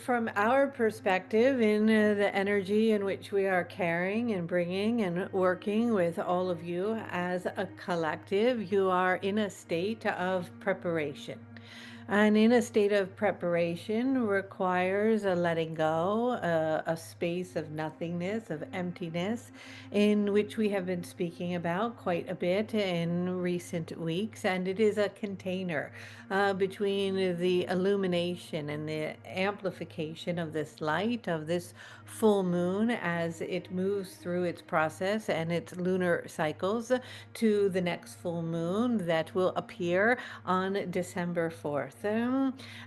from our perspective, in the energy in which we are carrying and bringing and working with all of you as a collective, you are in a state of preparation. And in a state of preparation requires a letting go, a space of nothingness, of emptiness, in which we have been speaking about quite a bit in recent weeks. And it is a container between the illumination and the amplification of this light, of this full moon as it moves through its process and its lunar cycles to the next full moon that will appear on December 4th.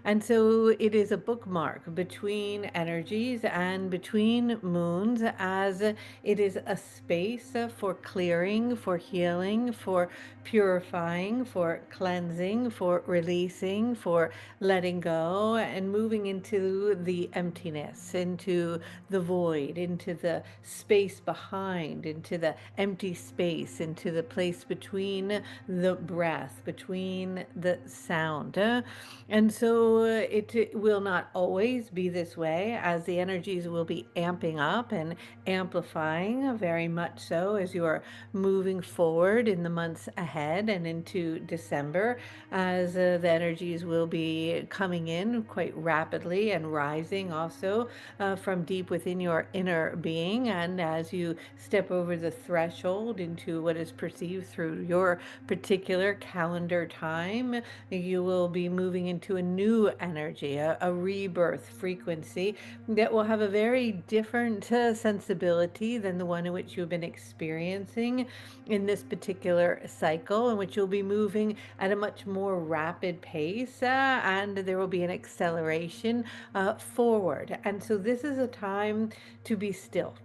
And so it is a bookmark between energies and between moons, as it is a space for clearing, for healing, for purifying, for cleansing, for releasing, for letting go, and moving into the emptiness, into the void, into the space behind, into the empty space, into the place between the breath, between the sound. And so it will not always be this way, as the energies will be amping up and amplifying very much so as you are moving forward in the months ahead and into December, as the energies will be coming in quite rapidly and rising also from deep within your inner being. And as you step over the threshold into what is perceived through your particular calendar time, you will be moving into a new energy, a rebirth frequency that will have a very different sensibility than the one in which you've been experiencing in this particular cycle, in which you'll be moving at a much more rapid pace, and there will be an acceleration forward. And so this is a time to be still.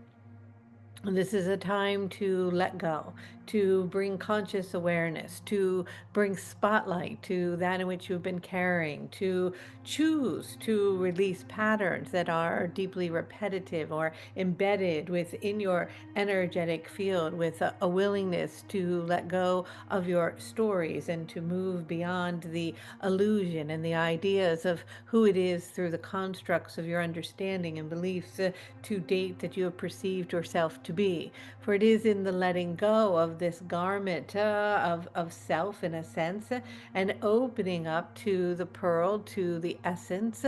This is a time to let go, to bring conscious awareness, to bring spotlight to that in which you've been carrying, to choose to release patterns that are deeply repetitive or embedded within your energetic field, with a willingness to let go of your stories and to move beyond the illusion and the ideas of who it is through the constructs of your understanding and beliefs to date that you have perceived yourself to be. For it is in the letting go of this garment of self, in a sense, and opening up to the pearl, to the essence,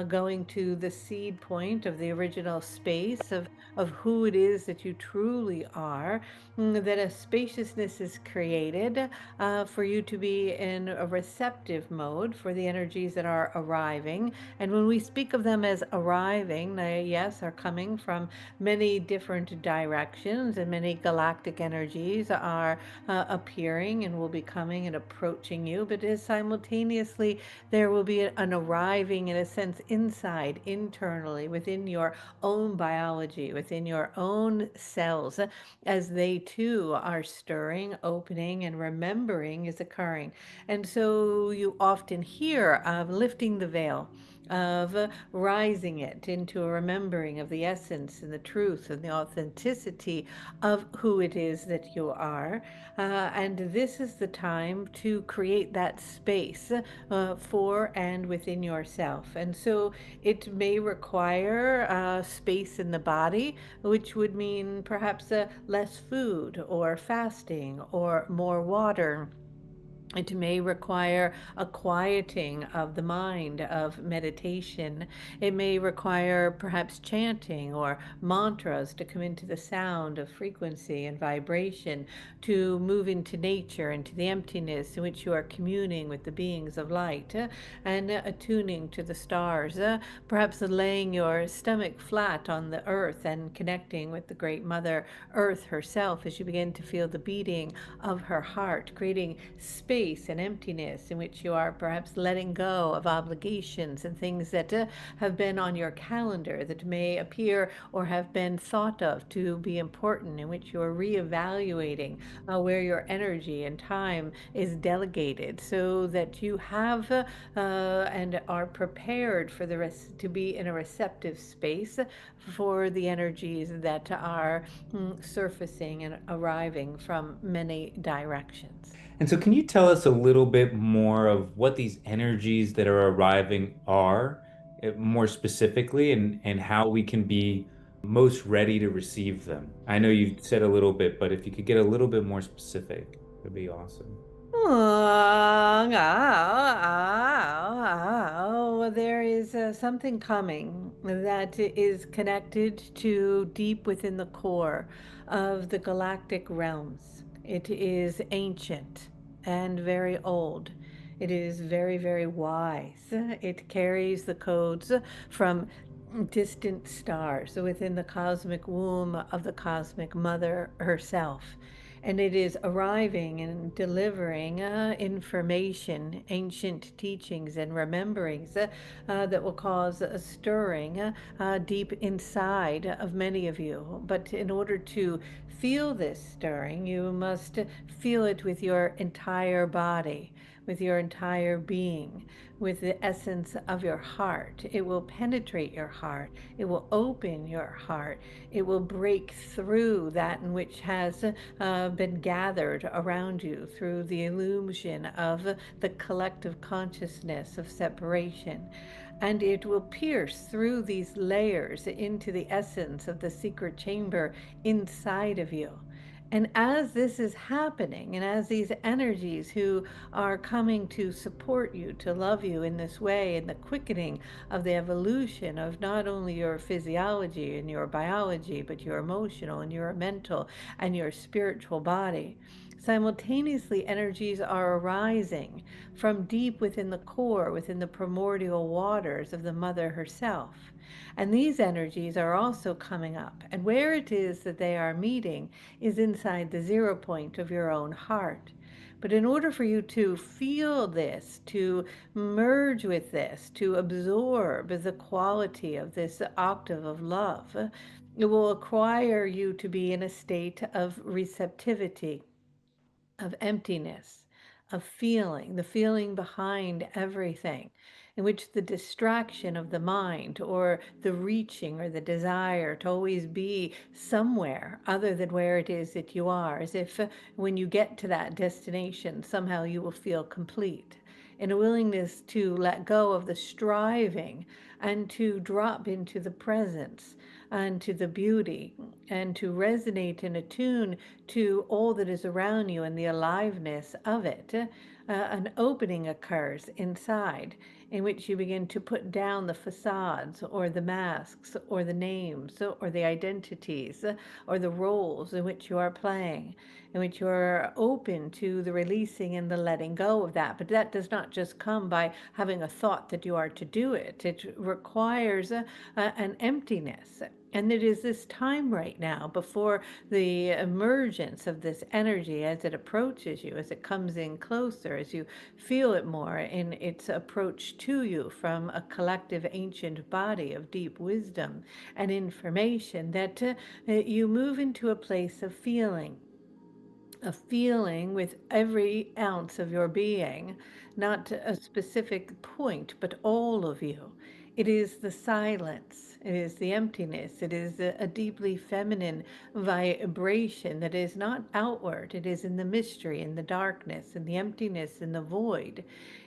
going to the seed point of the original space of who it is that you truly are, that a spaciousness is created for you to be in a receptive mode for the energies that are arriving. And when we speak of them as arriving, they, yes, are coming from many different directions, and many galactic energies are appearing and will be coming and approaching you. But as simultaneously, there will be an arriving, in a sense, inside, internally, within your own biology, within your own cells, as they too are stirring, opening, and remembering is occurring. And so you often hear of lifting the veil, of rising it into a remembering of the essence and the truth and the authenticity of who it is that you are. And this is the time to create that space for and within yourself. And so it may require space in the body, which would mean perhaps less food or fasting or more water. It may require a quieting of the mind, of meditation. It may require perhaps chanting or mantras to come into the sound of frequency and vibration, to move into nature, into the emptiness in which you are communing with the beings of light, and attuning to the stars. Perhaps laying your stomach flat on the earth and connecting with the great Mother Earth herself as you begin to feel the beating of her heart, creating space and emptiness in which you are perhaps letting go of obligations and things that have been on your calendar that may appear or have been thought of to be important, in which you are reevaluating where your energy and time is delegated, so that you have and are prepared for the rest to be in a receptive space for the energies that are surfacing and arriving from many directions. And so, can you tell us a little bit more of what these energies that are arriving are? more specifically, and how we can be most ready to receive them. I know you said a little bit, but if you could get a little bit more specific, it'd be awesome. There is something coming that is connected to deep within the core of the galactic realms. It is ancient and very old. It is very, very wise. It carries the codes from distant stars within the cosmic womb of the cosmic mother herself. And it is arriving and delivering information, ancient teachings, and rememberings that will cause a stirring deep inside of many of you. But in order to feel this stirring, you must feel it with your entire body, with your entire being, with the essence of your heart. It will penetrate your heart. It will open your heart. It will break through that in which has been gathered around you through the illusion of the collective consciousness of separation. And it will pierce through these layers into the essence of the secret chamber inside of you. And as this is happening, and as these energies who are coming to support you, to love you in this way, in the quickening of the evolution of not only your physiology and your biology, but your emotional and your mental and your spiritual body, simultaneously energies are arising from deep within the core, within the primordial waters of the mother herself. And these energies are also coming up. And where it is that they are meeting is inside the zero point of your own heart. But in order for you to feel this, to merge with this, to absorb the quality of this octave of love, it will require you to be in a state of receptivity, of emptiness, of feeling, the feeling behind everything, in which the distraction of the mind or the reaching or the desire to always be somewhere other than where it is that you are, as if when you get to that destination, somehow you will feel complete. In a willingness to let go of the striving and to drop into the presence and to the beauty and to resonate and attune to all that is around you and the aliveness of it, an opening occurs inside in which you begin to put down the facades or the masks or the names or the identities or the roles in which you are playing, in which you are open to the releasing and the letting go of that. But that does not just come by having a thought that you are to do it, it requires an emptiness. And it is this time right now before the emergence of this energy as it approaches you, as it comes in closer, as you feel it more in its approach to you from a collective ancient body of deep wisdom and information, that you move into a place of feeling with every ounce of your being, not a specific point, but all of you. It is the silence, it is the emptiness, it is a deeply feminine vibration that is not outward. It is in the mystery, in the darkness, in the emptiness, in the void.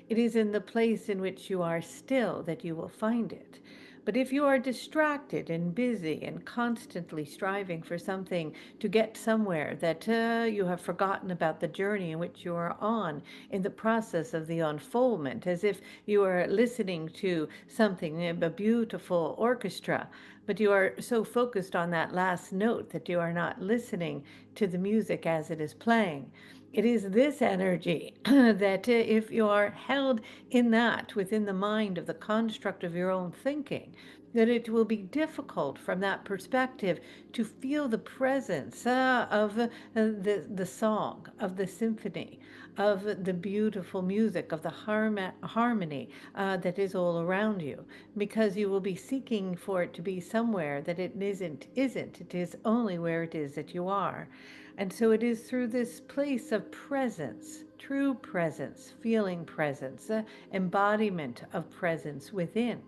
It is in the place in which you are still that you will find it. But if you are distracted and busy and constantly striving for something to get somewhere, that you have forgotten about the journey in which you are on in the process of the unfoldment, as if you are listening to something, a beautiful orchestra, but you are so focused on that last note that you are not listening to the music as it is playing. It is this energy that if you are held in that within the mind of the construct of your own thinking, that it will be difficult from that perspective to feel the presence of the song, of the symphony, of the beautiful music, of the harmony that is all around you, because you will be seeking for it to be somewhere that it isn't. It is only where it is that you are. And so it is through this place of presence, true presence, feeling presence, embodiment of presence within,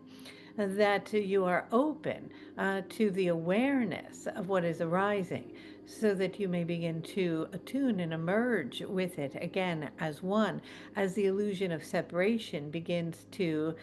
that you are open to the awareness of what is arising, so that you may begin to attune and emerge with it again as one, as the illusion of separation begins to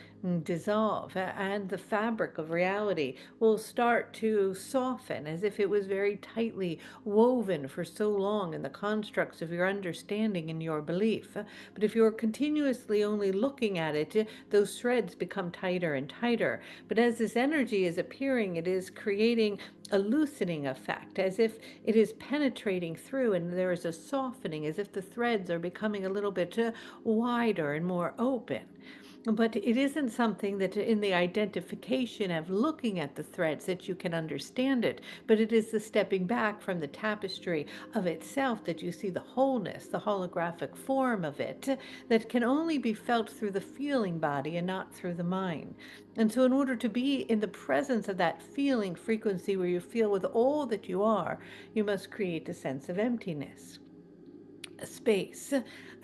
dissolve, and the fabric of reality will start to soften as if it was very tightly woven for so long in the constructs of your understanding and your belief. But if you're continuously only looking at it, those threads become tighter and tighter. But as this energy is appearing, it is creating a loosening effect, as if it is penetrating through and there is a softening, as if the threads are becoming a little bit wider and more open. But it isn't something that in the identification of looking at the threads that you can understand it, but it is the stepping back from the tapestry of itself that you see the wholeness, the holographic form of it, that can only be felt through the feeling body and not through the mind. And so, in order to be in the presence of that feeling frequency where you feel with all that you are, you must create a sense of emptiness, space.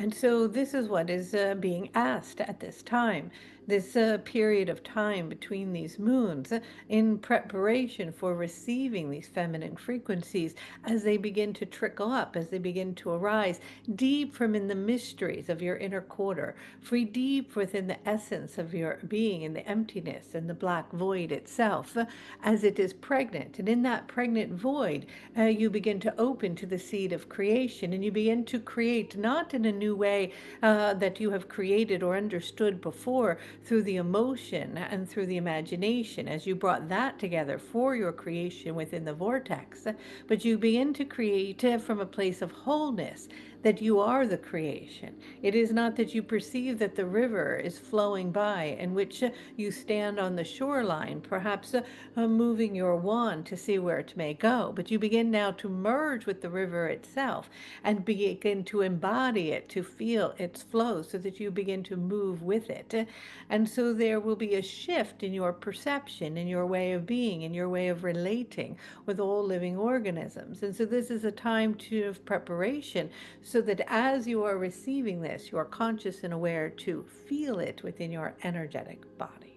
And so this is what is being asked at this time, this period of time between these moons, in preparation for receiving these feminine frequencies as they begin to trickle up, as they begin to arise deep from in the mysteries of your inner quarter, free deep within the essence of your being in the emptiness and the black void itself, as it is pregnant. And in that pregnant void, you begin to open to the seed of creation, and you begin to create not in a new way that you have created or understood before through the emotion and through the imagination, as you brought that together for your creation within the vortex, but you begin to create from a place of wholeness, that you are the creation. It is not that you perceive that the river is flowing by, in which you stand on the shoreline, perhaps moving your wand to see where it may go, but you begin now to merge with the river itself and begin to embody it, to feel its flow, so that you begin to move with it. And so there will be a shift in your perception, in your way of being, in your way of relating with all living organisms. And so this is a time of preparation, so that as you are receiving this, you are conscious and aware to feel it within your energetic body.